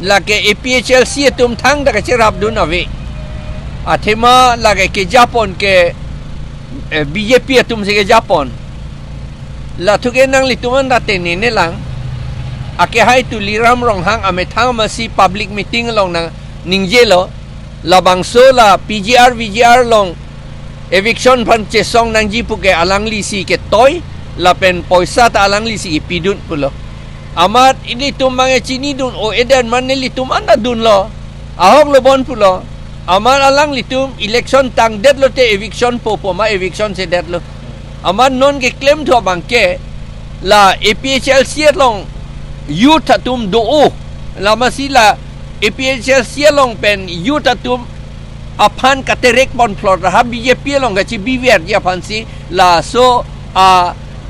lagi APHLC tum thang dah kacherap dun avi athema lagi ke Japon ke BJP tum se ke Japon la thuke nang lituman date ne lang ake hai tu liram rong hang ame thang masi public meeting long nang ningjelo la bangso la PGR VGR long eviction pan che song nang ji pu ke alang li si ke toy la pen poisa ta alang li si pidun pulo amat ini tumbang cini dun o eden manne litum anda dun lo ahok lo bon pulo amat alang litum election tang det lo te eviction po ma eviction se det lo amat non ke claim tho bangke la APHLC long youth atum do o la masila APHLC long pen youth atum aphan katerek bon flor ha BJP long ga chi BVR ya fansi la so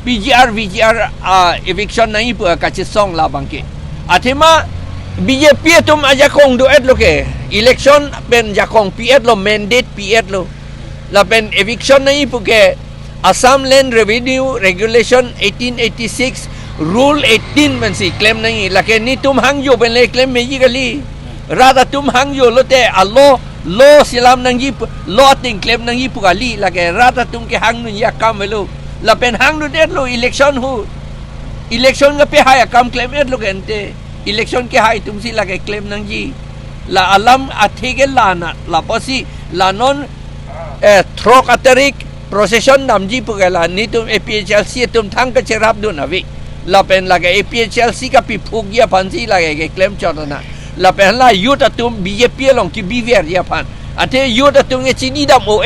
PGR VGR eviction nahi pu kache song la bangke athema BJP tum aja kong do et lo ke election pen jakong piet lo mandate piet lo la pen eviction nahi pu ke Assam Land Revenue Regulation 1886 Rule 18 man si claim nahi la ke ni tum hang yo pen le claim me ji gali rada tum hang yo lo te allo lo silam nang ji lo ting claim nang ji pu gali la ke rada tum ke hang nu ya kam lo la pen hang nu det lo election hu election nga pe haya kam claim et lo gente election ke hai tum si la ke claim nang ji la alam athege lana la posi la non thro katarik procession nam ji pu la ni tum APHLC tum thang ka cherap dun avi la pen la ke APHLC ka pi phuk ya pan si la ke claim chotana la pen la youth tum BJP long ki BVR ya pan ate youth tum nge chini dam o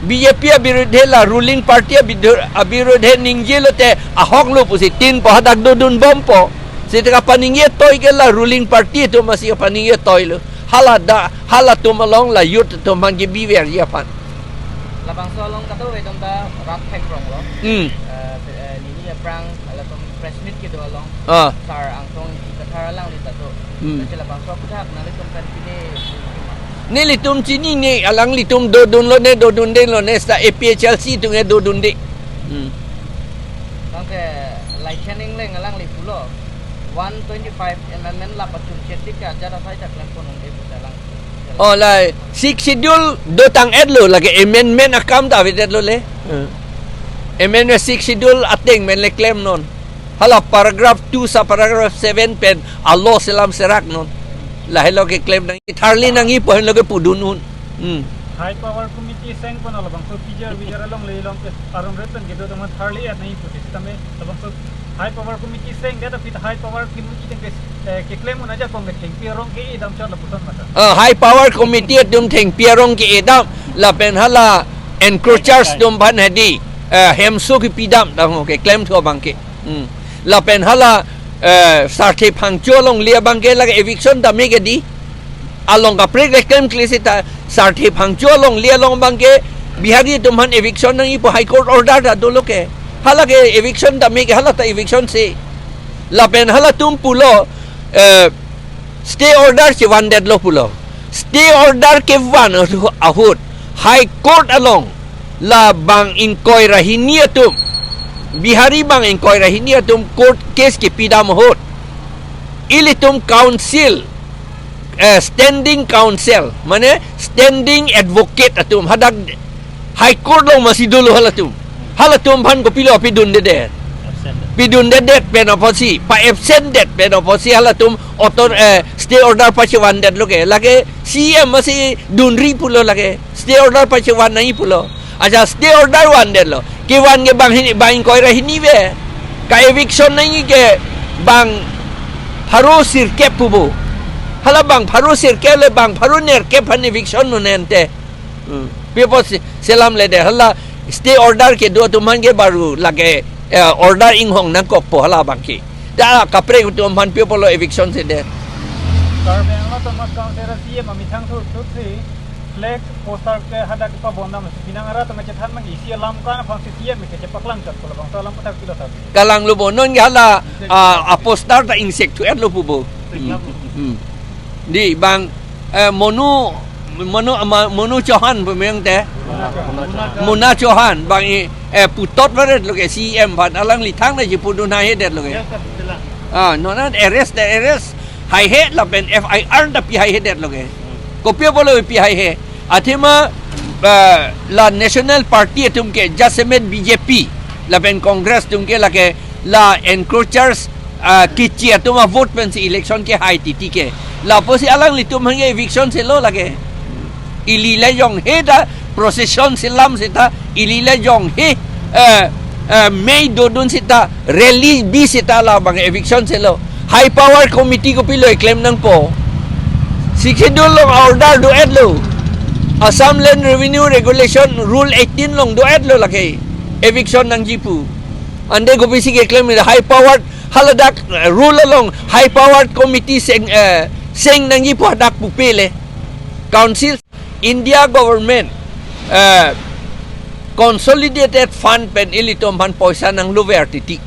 BJP birudhe la ruling party birudhe ningjelo te ahok lo pusi tin po hadak do dun bompo sitaka paningye toy ke la ruling party to masih paningye toy lo hala to malong la youth to mangi BVR ya pan labang solong kato we tumta rak thek rong lo ni prang ala tum press meet ke do long sar ang tong Kathar lang li tato labang so puthak na le tum kan pine ni litum chini ni alang litum do dun lo ne do dun den lo ne sta APHLC tu nge do dun de bang ke license leng alang li pulo 125 amendment la pachum chetika jara sai tak lang pon nge pusalang oh la six schedule do tang et lo lagi amendment akam ta vitet lo le amendment six schedule ating men le claim non hala paragraph 2 sa paragraph 7 pen allo selam serak non la hello ke claim nang tharli nang i pohon lo ke pudun un high power committee seng pon alabang so PGR VGR long le long ke arum retan ke do tama tharli at nahi putis tame alabang so high power committee seng that fit high power committee ke claim un aja kong ke theng pierong ke idam chot la puton mata high power committee dum theng pierong ke idam la pen hala encroachers dum ban hadi hemso ki pidam dang ke claim tho bangke la pen hala sarthi phangcho long lia bangke la eviction da me ke di along ka pre claim klesita sarthi phangcho long lia long bangke bihari tumhan eviction nang ipo high court order da do loke hala ke eviction da me ke hala ta eviction se la pen hala tum pulo stay order che wan det lo pulo stay order ke wan ahut high court along la bang inquire rahinia tum bihari bang inquire rahinia tum court case ke pidam hot ilitum council standing counsel mane standing advocate atum hadak high court lo masih dulu halatum pan ko pilo pidun de pidun de pen oposi pa absent det pen oposi halatum otor stay order pa chewan det lo ke lage CM masih dunri pulo lage stay order pa chewan nai pulo aja stay order wan det lo ke wan ke bang koi rahini ve ka eviction nai ke bang pharo sirke pubu hala bang pharo sirke le bang pharo ner ke pan eviction no nente people selam le de hala stay order ke do tuman ke baru lage order ing hong na ko po hala bang ki da kapre tu man people lo eviction se de karbe ama to mas kaun tera CM amithang thu flag poster ke hadak pa bonda mas binangara to macethan mang isi alam kan phang CM ke chepaklang kat ko bang salam patak kilo ta kalang lo bonon hala a poster ta insect tu et lo pubo di bang monu Johan pemeng te Muna Johan bang putot baret lo ke CM pan alang li thang na ji pudun ha hedet lo ke no na arrest hai he la pen FIR da pi hai he det loge kopia bolo pi hai he athema la national party tum ke jasemet BJP la pen congress tum ke la ke la encroachers kichi atuma vote pen si election ke hai titi ke la posi alang li tum hange eviction se lo lage ilila yong he da procession silam sita ilila yong he May dodon sita release bi sita la bang eviction selo high power committee ko piloy claim nang po sikidul long order do edlo Assam Land Revenue Regulation Rule 18 long do edlo laki eviction nang jipu ande ko bisige claim ni high powered haladak rule along high powered committee seng nang jipu hadak pupile council India government consolidated fund pen ilitom pan poisa nang luver titi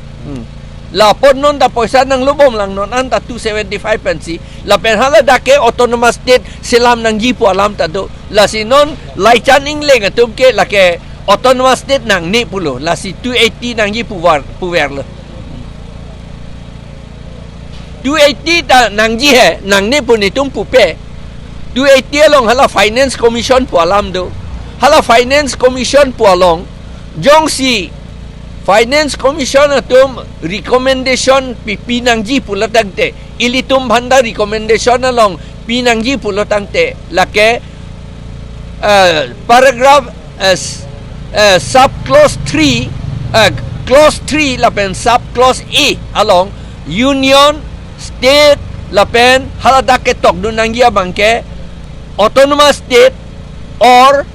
la pon non da poisa nang lubom lang non anta 275 pen si la pen hala dake autonomous state silam nang jipu alam ta do la si non lai chan ingleng atum ke la ke autonomous state nang ni pulo la si 280 nang jipu war puwer lo 280 ta nang ji he nang ni pun itum pupe 280 long hala finance commission pu alam do hala finance commission pu along jong si finance commission atum recommendation pinangji pulatangte ilitum bhanda recommendation along pinangji pulatangte lake paragraph sub clause 3 clause 3 lapen sub clause A along union state lapen hala dake tok dunangia bangke autonomous state or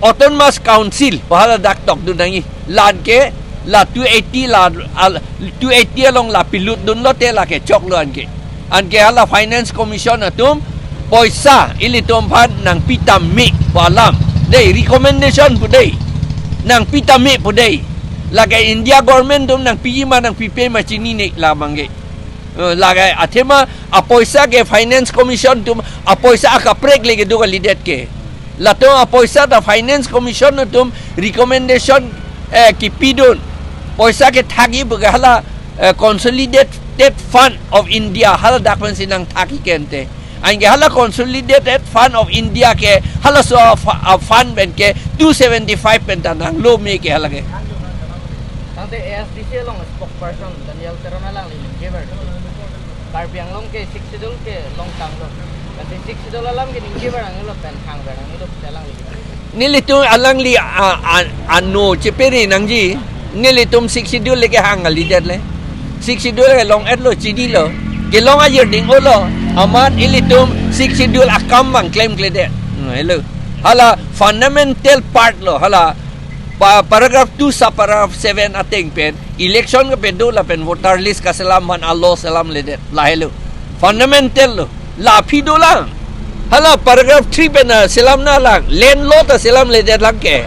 autonomous council pahala dak tok dunangi lan ke la 280 la 280 along la pilut dun lo te la ke chok lo anke hala finance commission atum poisa ilitom phan nang pitami palam dei recommendation pudei nang pitami pudei la ke India government dum nang pijima nang pipe machini ne la mangge la ke athema apoisa ke finance commission tum apoisa akaprek lege do lidet ke lato poisa da finance commission tum recommendation ki pidon poisa ke thagi bugala consolidated fund of India hala dakpan sinang thaki kente ange hala consolidated fund of India ke hala so fund ben ke 275 pentanang lo me ke hala ke tante ASDC long spokesperson Daniel Terana lang ling giver karbiang long ke 60 dol ke long tang lo $60 alam gining giver ang lo pen hang berang ilo telang li nilitum alang li ano cheperi nangji nilitum $60 ke hang lidet le $60 ke long et lo chidi lo ke long ayer ding olo amat ilitum $60 akam bang claim kledet hello hala fundamental part lo hala paragraph 2 sa paragraph 7 ating pen election ke pedo la pen voter list ka salam man allo salam ledet la hello fundamental lo la pido lang hala paragraph 3 pe na silam na lang len lo ta silam le det lang ke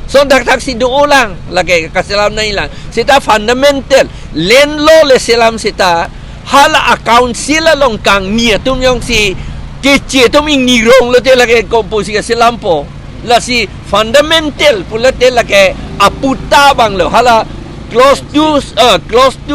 so dak tak si do lang lagi ka silam na ilang sita fundamental len lo le silam sita hala account sila long kang nia tum yong si ke che tum ing ni rong lo te lagi komposi ka silam po la si fundamental pula te lagi aputa bang lo hala close to